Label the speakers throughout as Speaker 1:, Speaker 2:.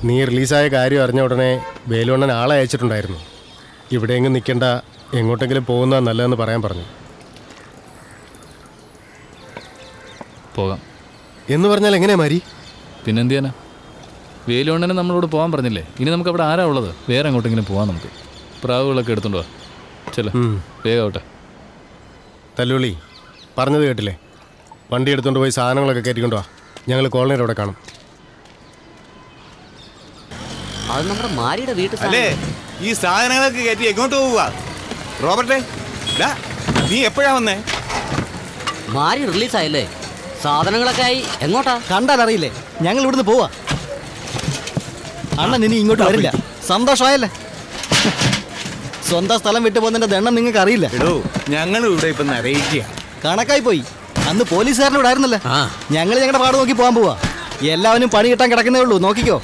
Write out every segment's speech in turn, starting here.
Speaker 1: നീ റിലീസായ കാര്യം അറിഞ്ഞ ഉടനെ വേലുവണ്ണൻ ആളെ അയച്ചിട്ടുണ്ടായിരുന്നു. ഇവിടെ എങ്ങും നിൽക്കണ്ട, എങ്ങോട്ടെങ്കിലും പോകുന്നതാ നല്ലതെന്ന് പറയാൻ പറഞ്ഞു.
Speaker 2: പോകാം
Speaker 1: എന്ന് പറഞ്ഞാൽ എങ്ങനെയാ മാരി?
Speaker 2: പിന്നെന്ത് ചെയ്യാനാ? വേലുവണ്ണനെ നമ്മളോട് പോകാൻ പറഞ്ഞില്ലേ. ഇനി നമുക്ക് അവിടെ ആരാ ഉള്ളത്? വേറെ എങ്ങോട്ടെങ്കിലും പോകാം. നമുക്ക് പ്രാവുകളൊക്കെ എടുത്തോണ്ട് പോവാ. ചെല്ല, വേഗാവട്ടെ.
Speaker 1: തല്ലുള്ളി പറഞ്ഞത് കേട്ടില്ലേ? വണ്ടി എടുത്തുകൊണ്ട് പോയി സാധനങ്ങളൊക്കെ കയറ്റിക്കൊണ്ടു വാ. ഞങ്ങൾ കോളനിയുടെ അവിടെ കാണും.
Speaker 3: അത് നമ്മുടെ മാരിയുടെ വീട്ടിൽ
Speaker 4: അല്ലേ? ഈ സാധനങ്ങളൊക്കെ കയറ്റി എങ്ങോട്ട് പോവുക? റോബർട്ടേ, നീ എപ്പോഴാ വന്നേ?
Speaker 3: മാരി റിലീസായല്ലേ? സാധനങ്ങളൊക്കെ ആയി. എങ്ങോട്ടാ?
Speaker 5: കണ്ടാൽ അറിയില്ലേ, ഞങ്ങൾ ഇവിടുന്ന് പോവാ. അണ്ണൻ ഇനി ഇങ്ങോട്ട് വരില്ല. സന്തോഷമായല്ലേ? സ്വന്തം സ്ഥലം വിട്ടു പോകുന്നതിന്റെ ദണ്ണം നിങ്ങൾക്ക് അറിയില്ല.
Speaker 4: ഞങ്ങൾ ഇവിടെ ഇപ്പൊ നിറയിക്കുക.
Speaker 5: കണക്കായി പോയി. അന്ന് പോലീസുകാരൻ്റെ ഇവിടെ ആയിരുന്നല്ലേ. ഞങ്ങൾ ഞങ്ങളുടെ പാട് നോക്കി പോകാൻ പോവാ. എല്ലാവരും പണി കിട്ടാൻ കിടക്കുന്നേ ഉള്ളൂ. നോക്കിക്കോ.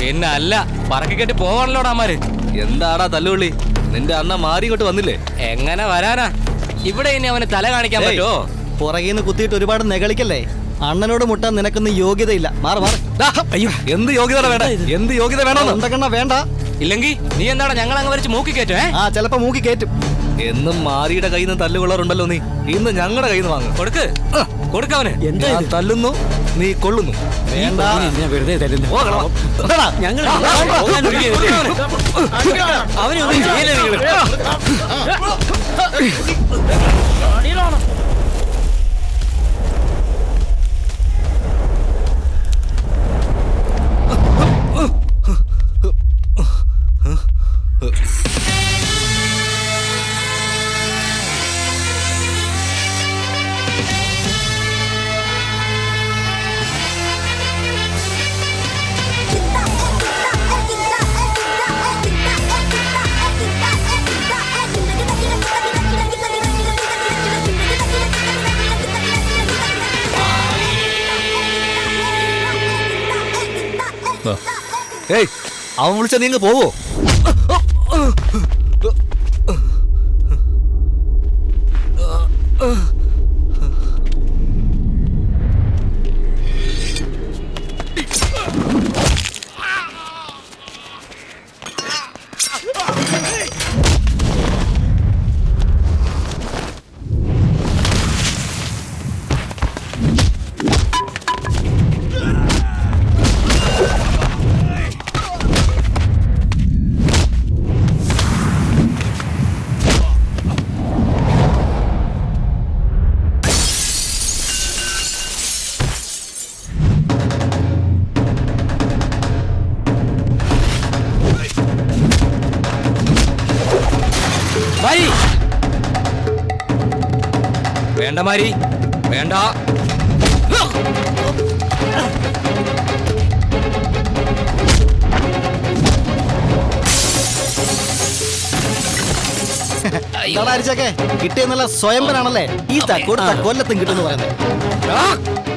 Speaker 6: പിന്നെ അല്ല, പറക്കി കെട്ടി പോവാണല്ലോടാ അമ്മാര്.
Speaker 7: എന്താടാ തല്ലുള്ളി, നിന്റെ അണ്ണ മാറി ഇങ്ങോട്ട് വന്നില്ലേ?
Speaker 6: എങ്ങനെ വരാനാ? ഇവിടെ ഇനി അവന് തല കാണിക്കാൻ പറ്റുമോ?
Speaker 5: പുറകീന്ന് കുത്തിയിട്ട് ഒരുപാട് നെകളിക്കല്ലേ. അണ്ണനോട് മുട്ടാൻ നിനക്കൊന്നും യോഗ്യതയില്ല. മാറി മാറി.
Speaker 7: അയ്യോ, എന്ത് യോഗ്യത വേണ്ട? എന്ത് യോഗ്യത വേണോ?
Speaker 5: എന്തൊക്കെണ്ണ വേണ്ട.
Speaker 6: ഇല്ലെങ്കിൽ നീ എന്താടാ ഞങ്ങൾ അങ്ങ് വരച്ച് മൂക്കി കയറ്റേ?
Speaker 5: ചിലപ്പോ മൂക്കി കയറ്റും.
Speaker 7: എന്നും മാരിയുടെ കയ്യിൽ നിന്ന് തല്ലുകൊള്ളാറുണ്ടല്ലോ നീ. ഇന്ന് ഞങ്ങളുടെ കയ്യിൽ നിന്ന് വാങ്ങും.
Speaker 6: കൊടുക്കവന്.
Speaker 7: ഞാൻ തല്ലുന്നു, നീ കൊള്ളുന്നു.
Speaker 5: വേണ്ട.
Speaker 6: വെറുതെ തരുന്നു. ഞങ്ങൾ അവനൊന്നും ചെയ്യില്ല.
Speaker 7: ഏയ്, അവൻ വിളിച്ചാ നീ അങ്ങ് പോവോ?
Speaker 6: വേണ്ട മാരി, വേണ്ട.
Speaker 5: കിട്ടിയെന്നല്ല സ്വയംഭനാണല്ലേ. ഈ തക്കോട് തക്കോല്ലത്തും കിട്ടുമെന്ന് പറയുന്നത്.